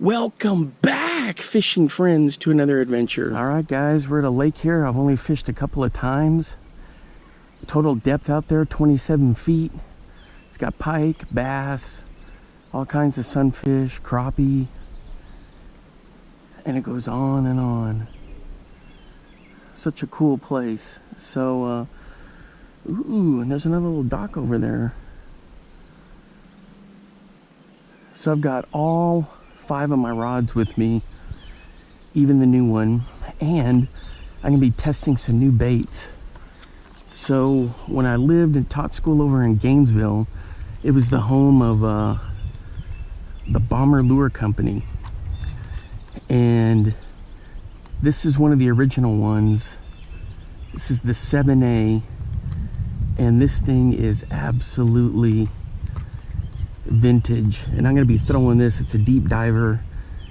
Welcome back, fishing friends, to another adventure. All right, guys, we're at a lake here. I've only fished a couple of times. Total depth out there, 27 feet. It's got pike, bass, all kinds of sunfish, crappie, and it goes on and on. Such a cool place. So, ooh, and there's another little dock over there. So I've got all 5 of my rods with me, even the new one, and I'm gonna be testing some new baits. So when I lived and taught school over in Gainesville, it was the home of the Bomber Lure Company, and this is one of the original ones. This is the 7A, and this thing is absolutely vintage, and I'm going to be throwing this. It's a deep diver,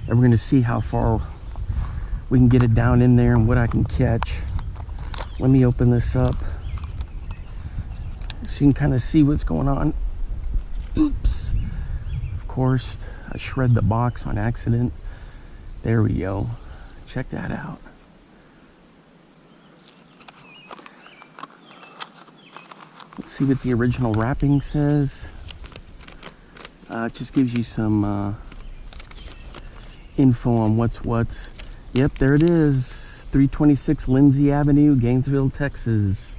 and we're going to see how far we can get it down in there and what I can catch. Let me open this up so you can kind of see what's going on. Oops, of course I shred the box on accident. There we go. Check that out. Let's see what the original wrapping says. It just gives you some info on what's. Yep, there it is. 326 Lindsay Avenue, Gainesville, Texas.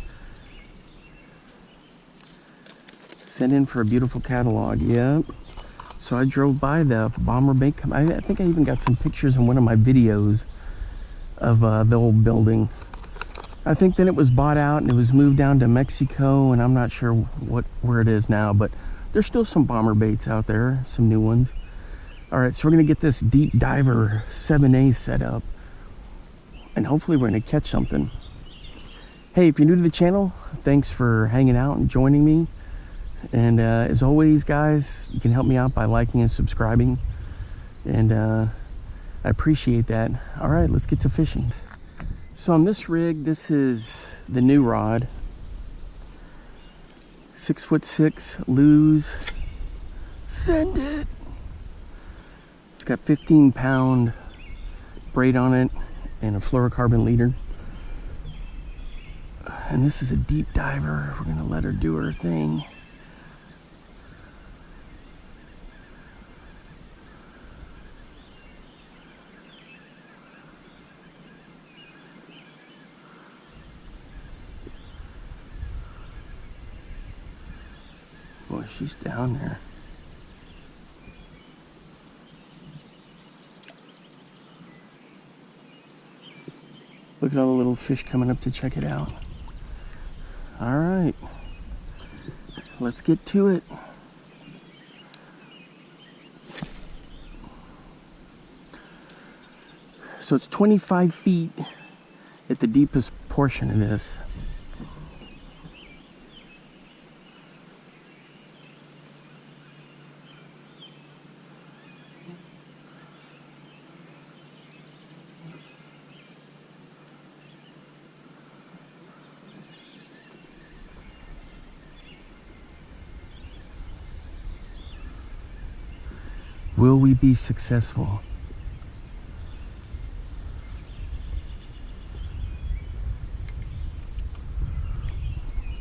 Sent in for a beautiful catalog. Yep. So I drove by the Bomber Bait Company. I think I even got some pictures in one of my videos of the old building. I think then it was bought out and it was moved down to Mexico, and I'm not sure where it is now, but there's still some bomber baits out there, some new ones. All right, so we're gonna get this deep diver 7A set up, and hopefully we're gonna catch something. Hey, if you're new to the channel, thanks for hanging out and joining me. And as always, guys, you can help me out by liking and subscribing, and I appreciate that. All right, let's get to fishing. So on this rig, this is the new rod. 6'6" Lew's. Send it. It's got 15-pound braid on it and a fluorocarbon leader. And this is a deep diver. We're gonna let her do her thing. Boy, she's down there. Look at all the little fish coming up to check it out. All right, let's get to it. So it's 25 feet at the deepest portion of this. Will we be successful?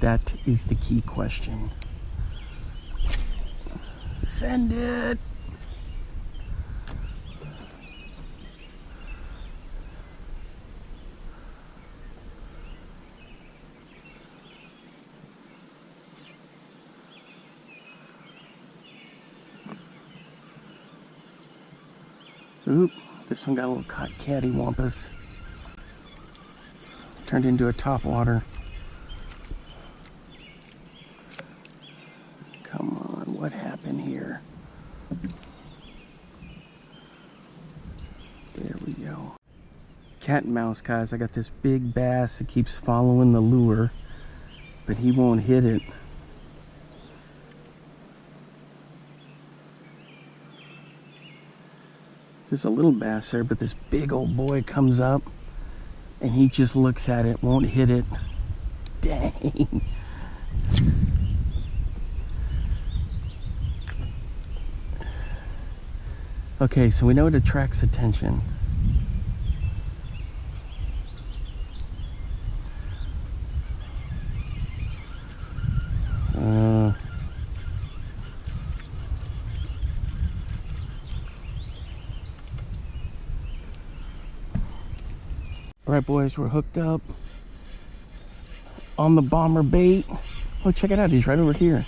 That is the key question. Send it. Oop, this one got a little cattywampus. Turned into a topwater. Come on, what happened here? There we go. Cat and mouse, guys. I got this big bass that keeps following the lure, but he won't hit it. There's a little bass there, but this big old boy comes up and he just looks at it, won't hit it. Dang. Okay, so we know it attracts attention. All right, boys, we're hooked up on the bomber bait. Oh, check it out, he's right over here.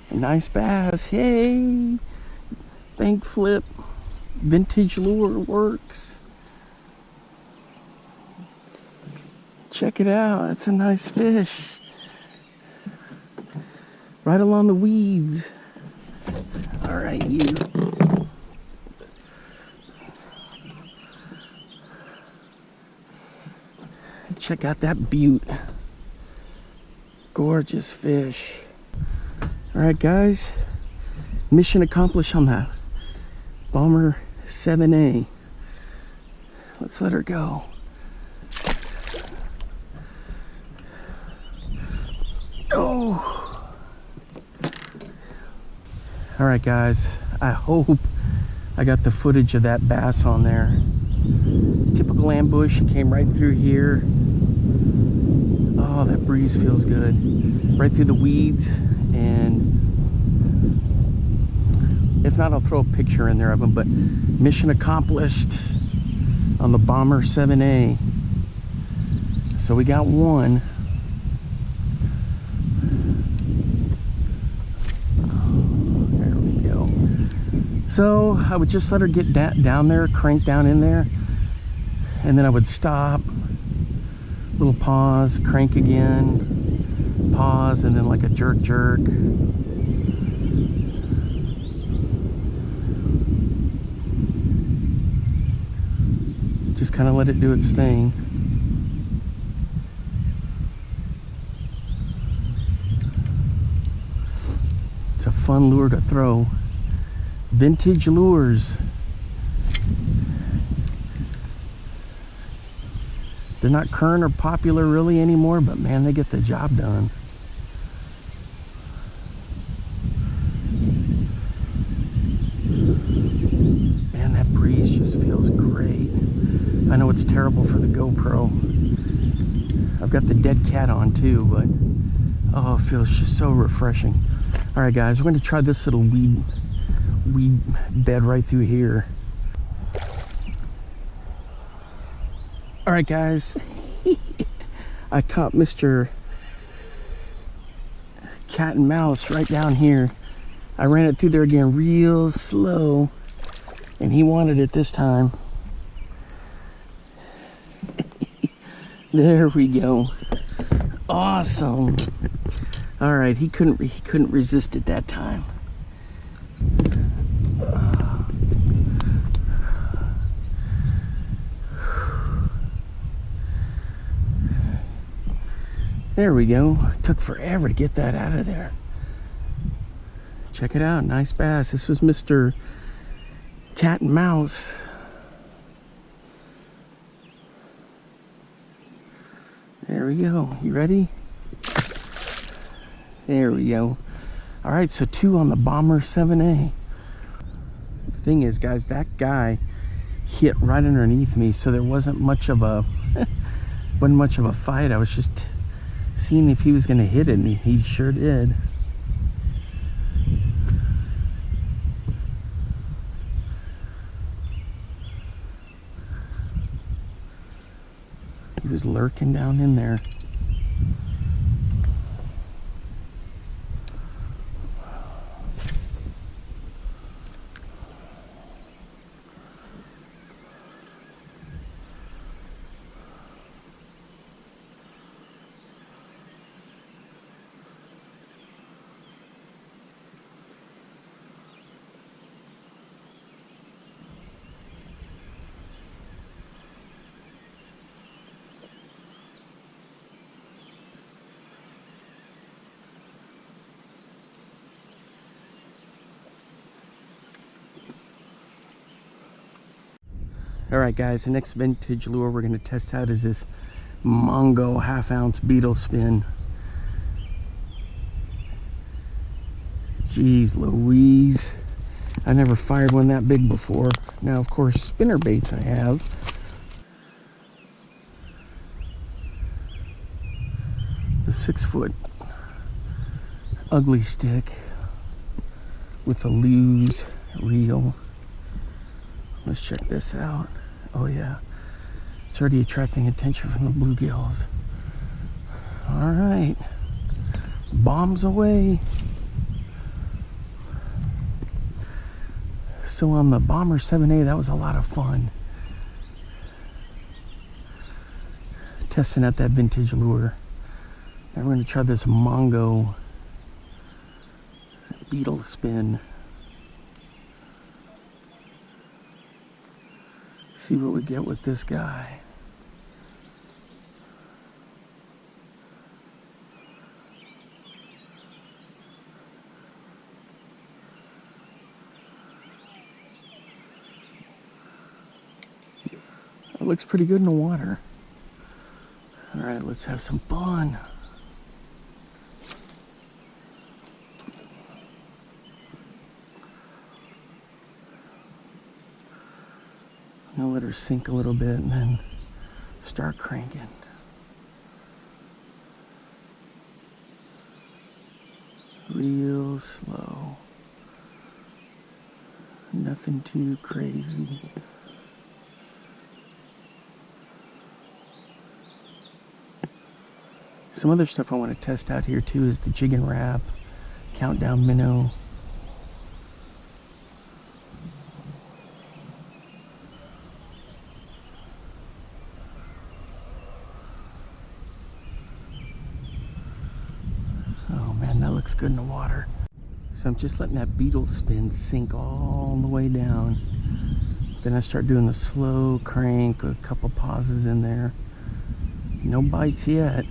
A nice bass, yay! Bank flip, vintage lure works. Check it out, that's a nice fish. Right along the weeds. All right, you. Check out that butte. Gorgeous fish. All right, guys. Mission accomplished on that Bomber 7A. Let's let her go. Oh. All right, guys. I hope I got the footage of that bass on there. Typical ambush. He came right through here. Oh, that breeze feels good. Right through the weeds, and if not, I'll throw a picture in there of him, but mission accomplished on the Bomber 7A. So we got one. There we go. So I would just let her get down there, crank down in there, and then I would stop. Little pause, crank again, pause, and then like a jerk. Just kind of let it do its thing. It's a fun lure to throw. Vintage lures. They're not current or popular really anymore, but man, they get the job done. Man, that breeze just feels great. I know it's terrible for the GoPro. I've got the dead cat on too, but oh, it feels just so refreshing. All right, guys, we're going to try this little weed bed right through here. All right, guys, I caught Mr. Cat and Mouse right down here. I ran it through there again real slow, and he wanted it this time. There we go. Awesome. All right, he couldn't resist it that time. There we go. Took forever to get that out of there. Check it out. Nice bass. This was Mr. Cat and Mouse. There we go. You ready? There we go. All right, so 2 on the Bomber 7A. The thing is, guys, that guy hit right underneath me, so there wasn't much of a fight. I was just seeing if he was going to hit it, and he sure did. He was lurking down in there. All right, guys, the next vintage lure we're going to test out is this Mongo 1/2 ounce beetle spin. Jeez Louise. I never fired one that big before. Now, of course, spinner baits I have. The 6-foot ugly stick with a loose reel. Let's check this out. Oh yeah, it's already attracting attention from the bluegills. All right, bombs away. So on the Bomber 7A, that was a lot of fun. Testing out that vintage lure. Now we're gonna try this Mongo beetle spin. See what we get with this guy. It looks pretty good in the water. All right, let's have some fun. I'll let her sink a little bit and then start cranking. Real slow. Nothing too crazy. Some other stuff I want to test out here too is the jig and wrap, countdown minnow. Oh man, that looks good in the water. So I'm just letting that beetle spin sink all the way down. Then I start doing the slow crank with a couple pauses in there. No bites yet.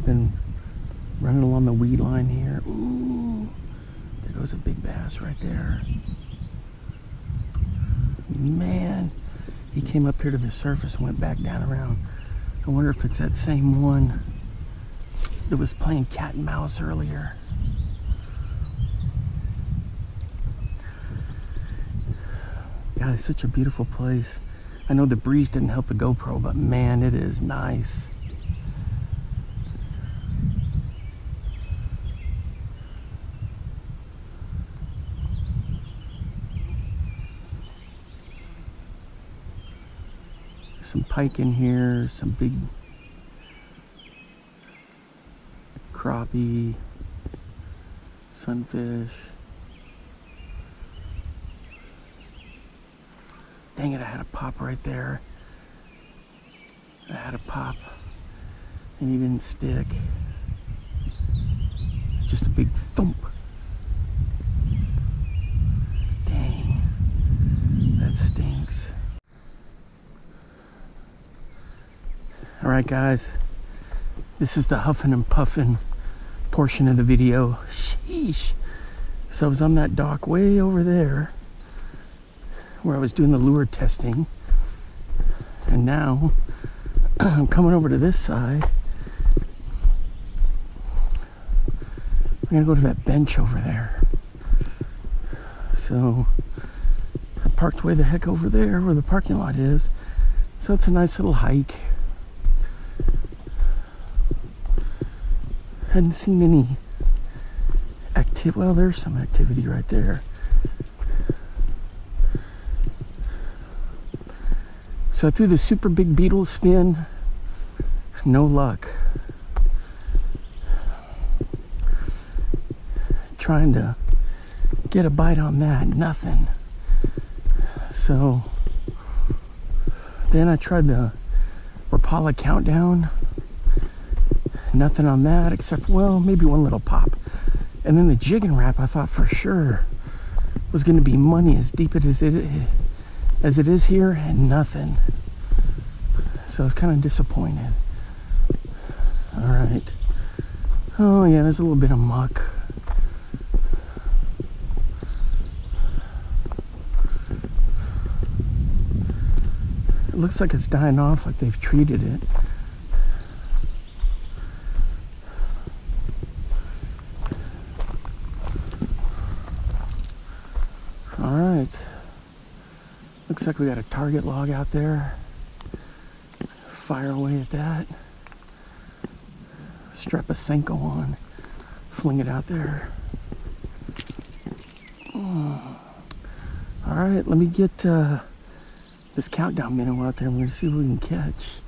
Then running along the weed line here. Ooh, there goes a big bass right there. Man, he came up here to the surface and went back down around. I wonder if it's that same one that was playing cat and mouse earlier. God, it's such a beautiful place. I know the breeze didn't help the GoPro, but man, it is nice. Some pike in here, some big crappie, sunfish. Dang it, I had a pop right there. I had a pop and he didn't stick. Just a big thump. Dang, that stinks. All right, guys, this is the huffing and puffing portion of the video. Sheesh. So I was on that dock way over there where I was doing the lure testing, and now I'm coming over to this side. I'm gonna go to that bench over there. So I parked way the heck over there where the parking lot is. So it's a nice little hike. Hadn't seen any activity. Well, there's some activity right there. So I threw the super big beetle spin. No luck. Trying to get a bite on that. Nothing. So then I tried the Rapala countdown. Nothing on that except, well, maybe one little pop. And then the jig and wrap I thought for sure was going to be money as deep as it is here, and nothing. So I was kind of disappointed. All right. Oh yeah, there's a little bit of muck. It looks like it's dying off, like they've treated it. All right. Looks like we got a target log out there. Fire away at that. Strap a Senko on. Fling it out there. All right, let me get this countdown minnow out there. I'm going to see what we can catch.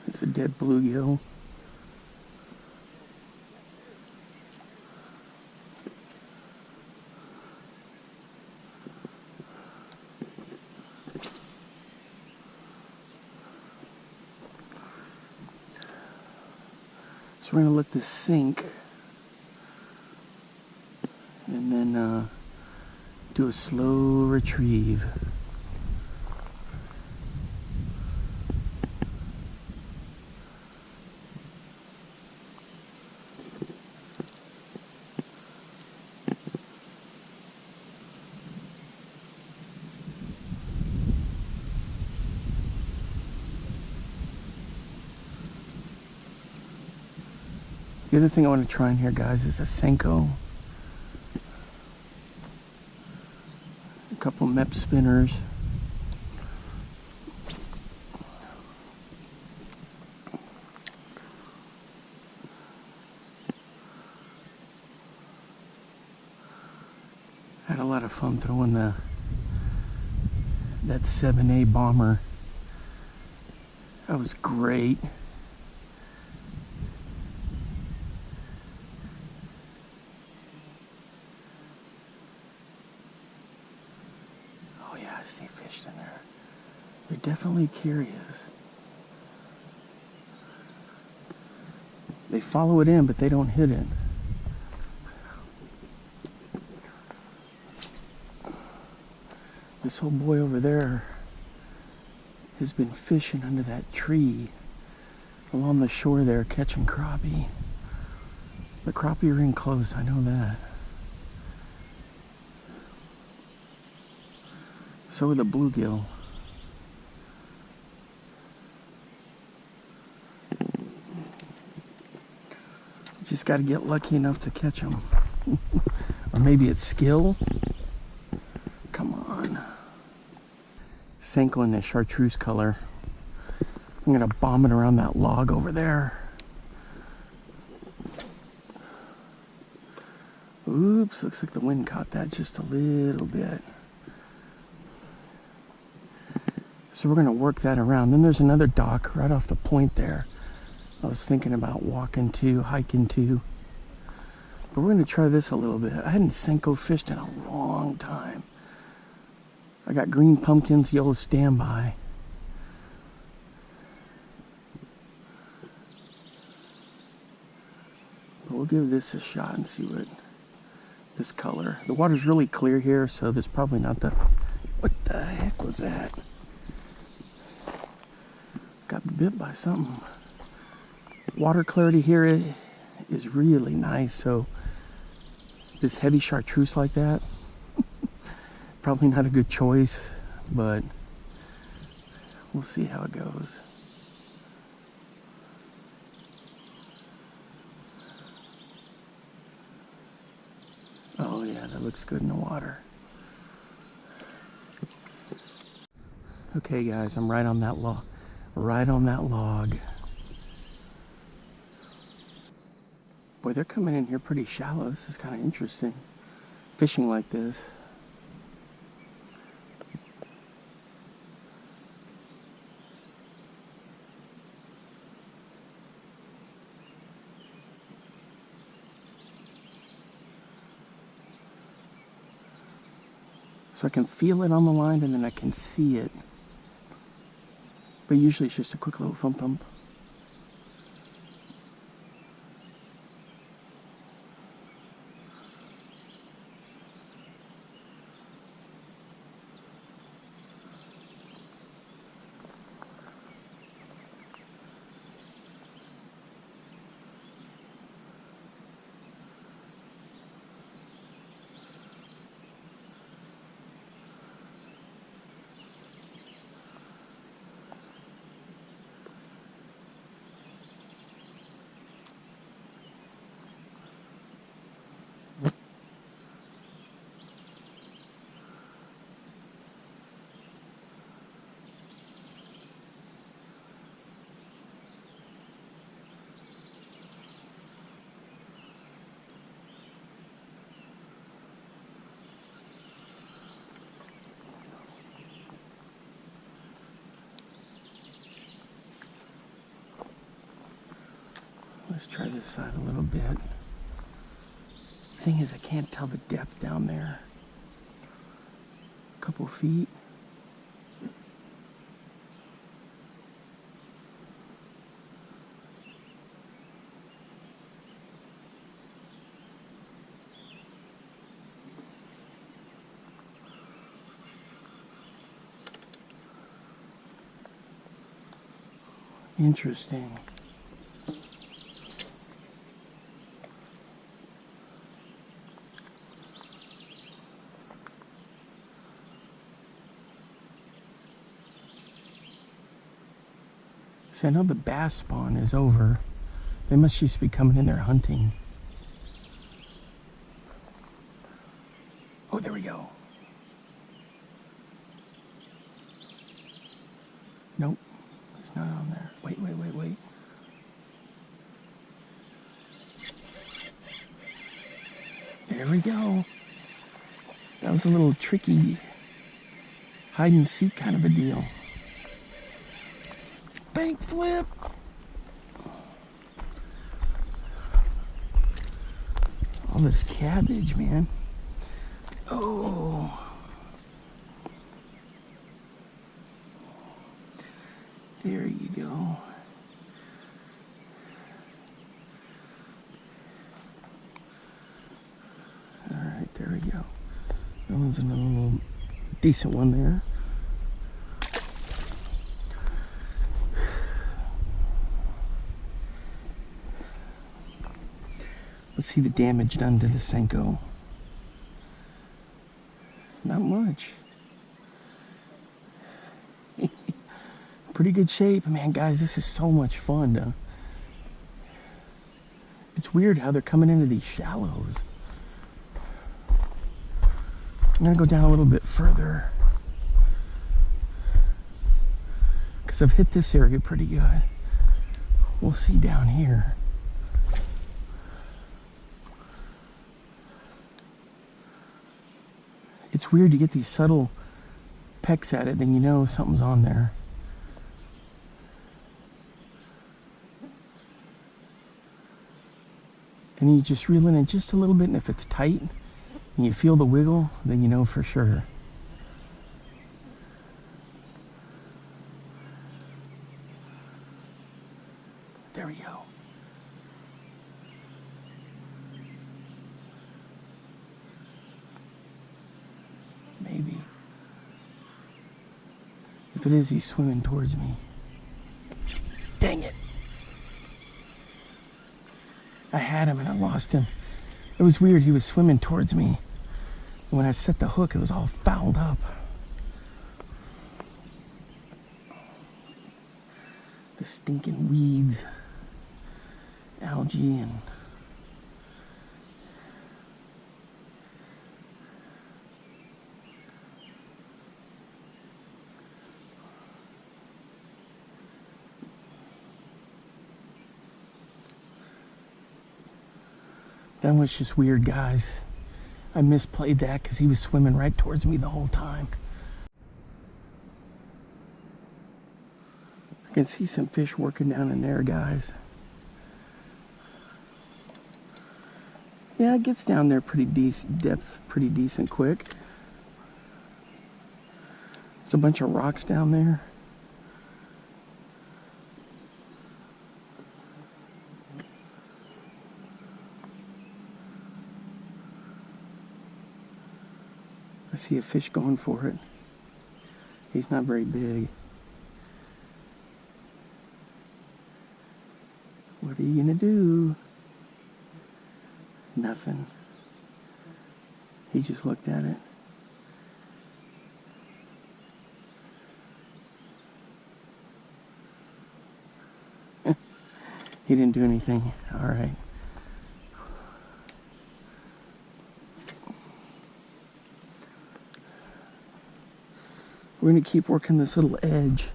It's a dead bluegill. So we're going to let this sink and then do a slow retrieve. The other thing I want to try in here, guys, is a Senko. A couple MEP spinners. Had a lot of fun throwing that 7A bomber. That was great. Oh yeah, I see fish in there. They're definitely curious. They follow it in, but they don't hit it. This whole boy over there has been fishing under that tree along the shore there, catching crappie. The crappie are in close, I know that. So are the bluegill. Just got to get lucky enough to catch them. Or maybe it's skill. Come on. Senko in the chartreuse color. I'm going to bomb it around that log over there. Oops, looks like the wind caught that just a little bit. So we're going to work that around. Then there's another dock right off the point there. I was thinking about walking to, hiking to. But we're going to try this a little bit. I hadn't Senko fished in a long time. I got green pumpkins, yellow standby. But we'll give this a shot and see what this color. The water's really clear here, so there's probably not the... What the heck was that? Got bit by something. Water clarity here is really nice, so this heavy chartreuse like that, probably not a good choice, but we'll see how it goes. Oh yeah, that looks good in the water. Okay guys, I'm right on that log. Right on that log. Boy, they're coming in here pretty shallow. This is kind of interesting. Fishing like this. So I can feel it on the line and then I can see it. But usually it's just a quick little thump thump. Let's try this side a little bit. Thing is, I can't tell the depth down there. A couple feet. Interesting. See, I know the bass spawn is over. They must just be coming in there hunting. Oh, there we go. Nope, it's not on there. Wait. There we go. That was a little tricky hide and seek kind of a deal. Bank flip. All this cabbage, man. Oh. There you go. Alright, there we go. That one's another little decent one there. Let's see the damage done to the Senko. Not much. Pretty good shape. Man, guys, this is so much fun. It's weird how they're coming into these shallows. I'm gonna go down a little bit further because I've hit this area pretty good. We'll see down here. It's weird to get these subtle pecks at it, then you know something's on there. And then you just reel in just a little bit, and if it's tight and you feel the wiggle, then you know for sure. There we go. Maybe. If it is, he's swimming towards me. Dang it. I had him and I lost him. It was weird, he was swimming towards me. And when I set the hook, it was all fouled up. The stinking weeds, algae, and that was just weird, guys. I misplayed that because he was swimming right towards me the whole time. I can see some fish working down in there, guys. Yeah, it gets down there pretty decent depth, pretty decent quick. There's a bunch of rocks down there. I see a fish going for it. He's not very big. What are you gonna do? Nothing. He just looked at it. He didn't do anything. All right. We're going to keep working this little edge.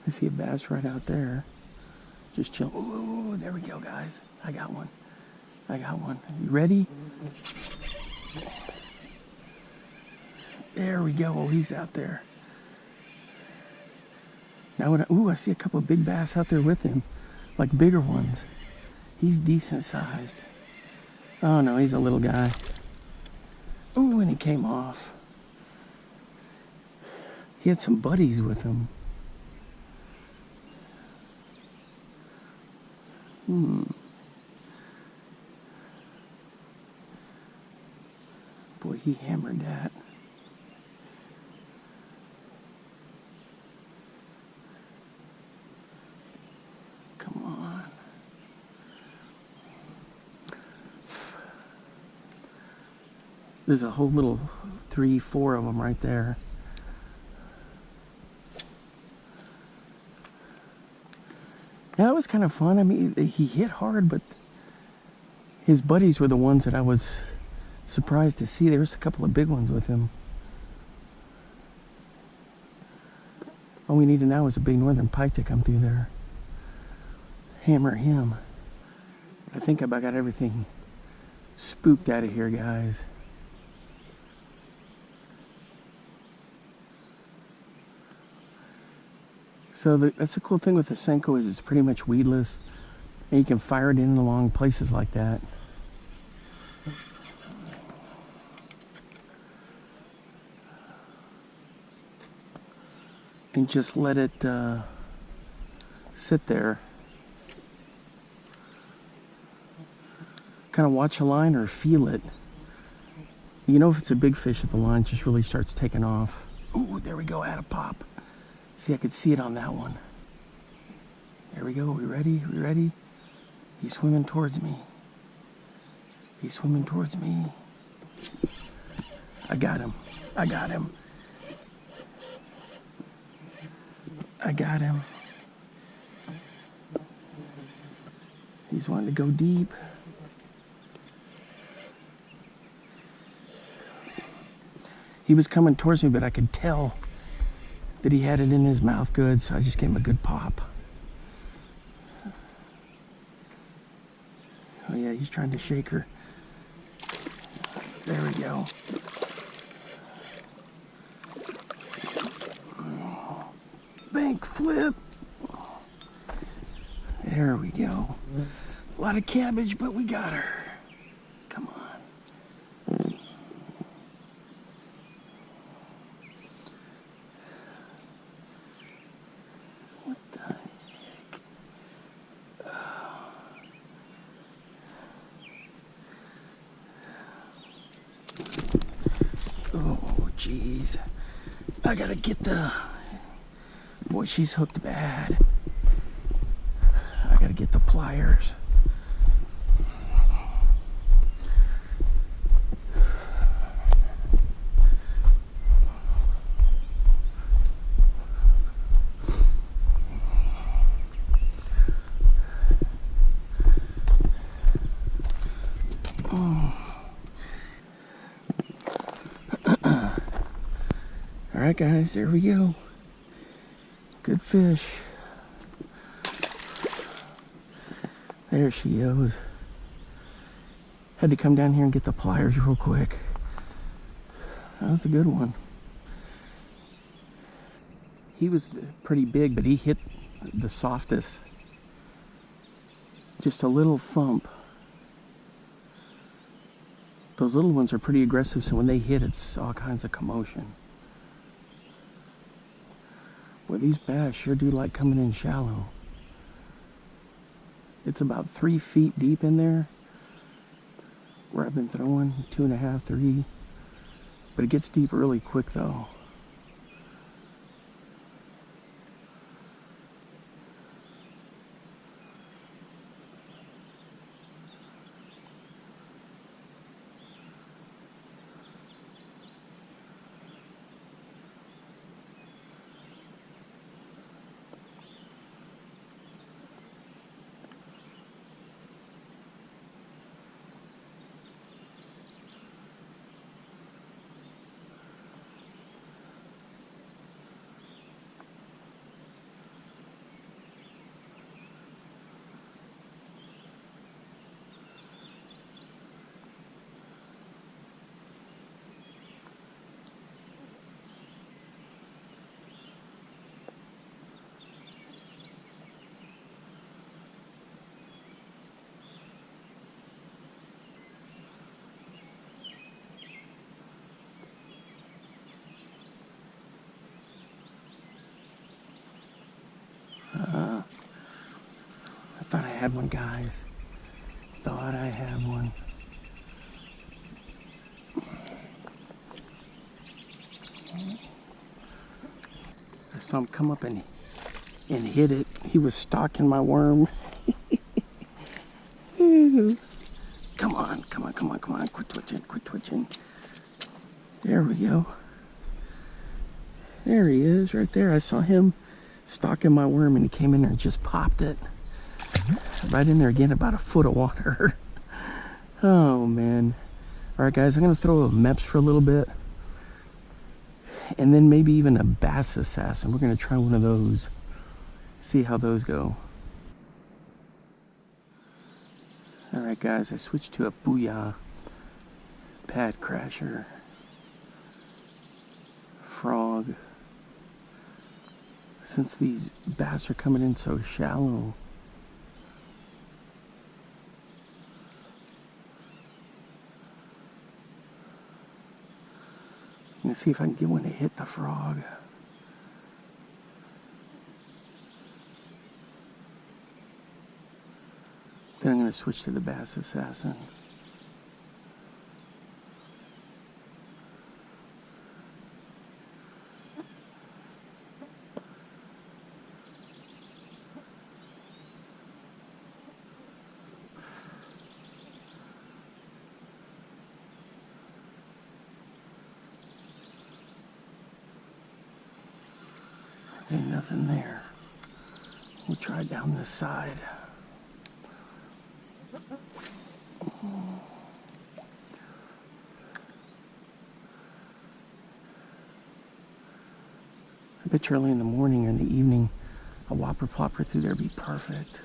I see a bass right out there. Just chill. Ooh, there we go, guys. I got one. I got one. You ready? There we go. Oh, he's out there. Now, I see a couple of big bass out there with him, like bigger ones. He's decent sized. Oh no, he's a little guy. Ooh, and he came off. He had some buddies with him. Boy, he hammered that. Come on. There's a whole little 3, 4 of them right there. Yeah, that was kind of fun. I mean, he hit hard, but his buddies were the ones that I was surprised to see. There was a couple of big ones with him. All we needed now is a big northern pike to come through there. Hammer him. I think I got everything spooked out of here, guys. So that's the cool thing with the Senko is it's pretty much weedless, and you can fire it in along places like that. And just let it sit there. Kind of watch a line or feel it. You know if it's a big fish if the line just really starts taking off. Ooh, there we go, at a pop. See, I could see it on that one. There we go. We ready? We ready? He's swimming towards me. He's swimming towards me. I got him. I got him. I got him. He's wanting to go deep. He was coming towards me, but I could tell that he had it in his mouth good, so I just gave him a good pop. Oh yeah, he's trying to shake her. There we go. Bank flip. There we go. A lot of cabbage, but we got her. Come on. Oh, jeez. I gotta get the... Boy, she's hooked bad. I gotta get the pliers. All right, guys, there we go. Good fish. There she goes. Had to come down here and get the pliers real quick. That was a good one. He was pretty big, but he hit the softest. Just a little thump. Those little ones are pretty aggressive, so when they hit, it's all kinds of commotion. Well, these bass sure do like coming in shallow. It's about 3 feet deep in there, where I've been throwing, 2.5, 3. But it gets deep really quick though. thought I had one, guys. Thought I had one. I saw him come up and hit it. He was stalking my worm. Come on, come on, come on, come on. Quit twitching, quit twitching. There we go. There he is, right there. I saw him stalking my worm, and he came in there and just popped it. Right in there again, about a foot of water. Oh, man. All right, guys, I'm going to throw a Meps for a little bit. And then maybe even a Bass Assassin. We're going to try one of those. See how those go. All right, guys, I switched to a Booyah Pad Crasher Frog. Since these bass are coming in so shallow, I'm going to see if I can get one to hit the frog. Then I'm going to switch to the Bass Assassin. Ain't nothing there. We'll try down this side. I bet you early in the morning or in the evening, a whopper plopper through there would be perfect.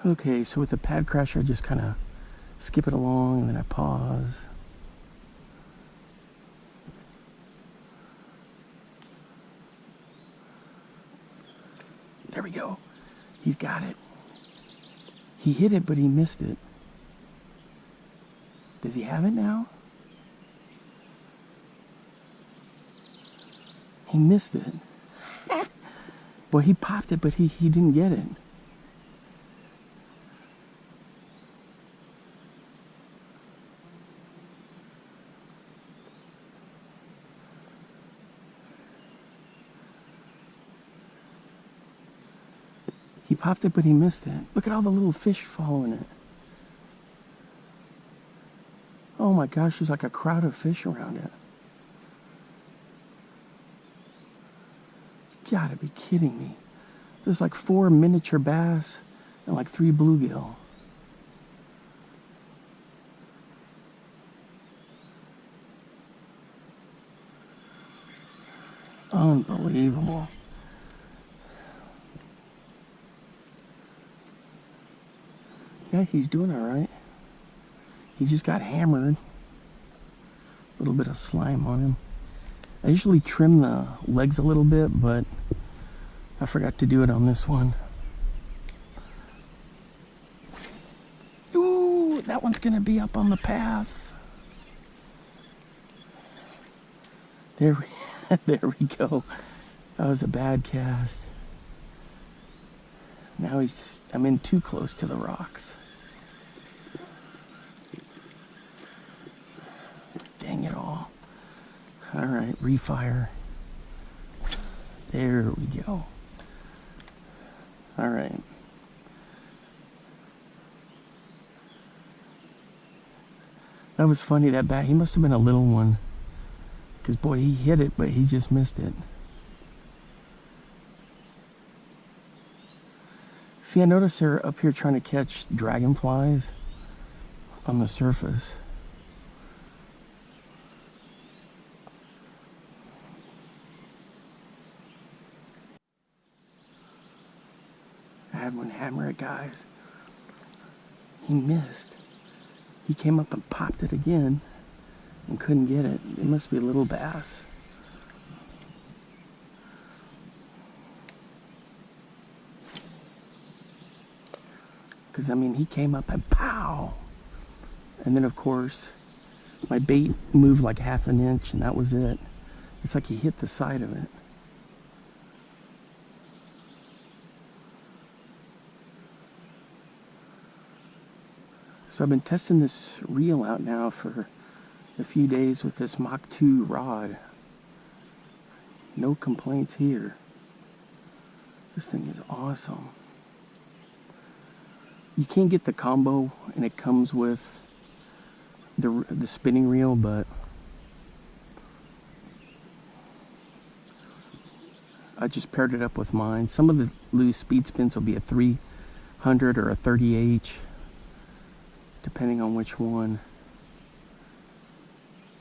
Okay, so with the Pad Crasher, I just kind of skip it along and then I pause. There we go. He's got it. He hit it, but he missed it. Does he have it now? He missed it. Well, he popped it, but he didn't get it. He popped it, but he missed it. Look at all the little fish following it. Oh my gosh, there's like a crowd of fish around it. You gotta be kidding me. There's like 4 miniature bass and like 3 bluegill. Unbelievable. Yeah, he's doing all right. He just got hammered. A little bit of slime on him. I usually trim the legs a little bit, but I forgot to do it on this one. Ooh, that one's gonna be up on the path. There we go. That was a bad cast. Now I'm in too close to the rocks. Dang it all. All right, refire. There we go. All right. That was funny, that bat. He must have been a little one. Because, boy, he hit it, but he just missed it. See, I noticed they're up here trying to catch dragonflies on the surface. I had one hammer it, guys. He missed. He came up and popped it again and couldn't get it. It must be a little bass. Because, I mean, he came up and pow! And then, of course, my bait moved like 1/2 inch, and that was it. It's like he hit the side of it. So I've been testing this reel out now for a few days with this Mach 2 rod. No complaints here. This thing is awesome. You can't get the combo, and it comes with the spinning reel, but I just paired it up with mine. Some of the loose speed spins will be a 300 or a 30H, depending on which one.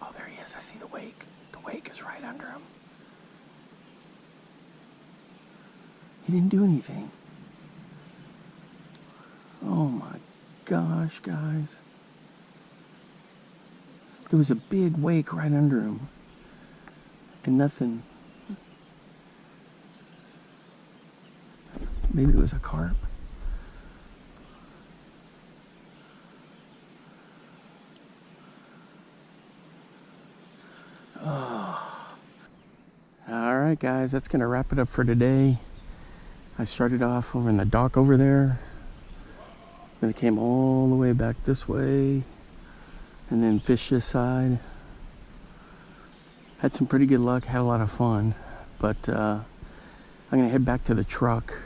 Oh, there he is. I see the wake. The wake is right under him. He didn't do anything. Oh my gosh, guys. There was a big wake right under him. And nothing. Maybe it was a carp. Oh. Alright guys, that's going to wrap it up for today. I started off over in the dock over there. Then I came all the way back this way. And then fished this side. Had some pretty good luck, had a lot of fun. But I'm going to head back to the truck.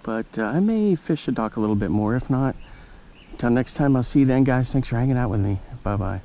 But I may fish the dock a little bit more. If not, until next time, I'll see you then, guys. Thanks for hanging out with me. Bye-bye.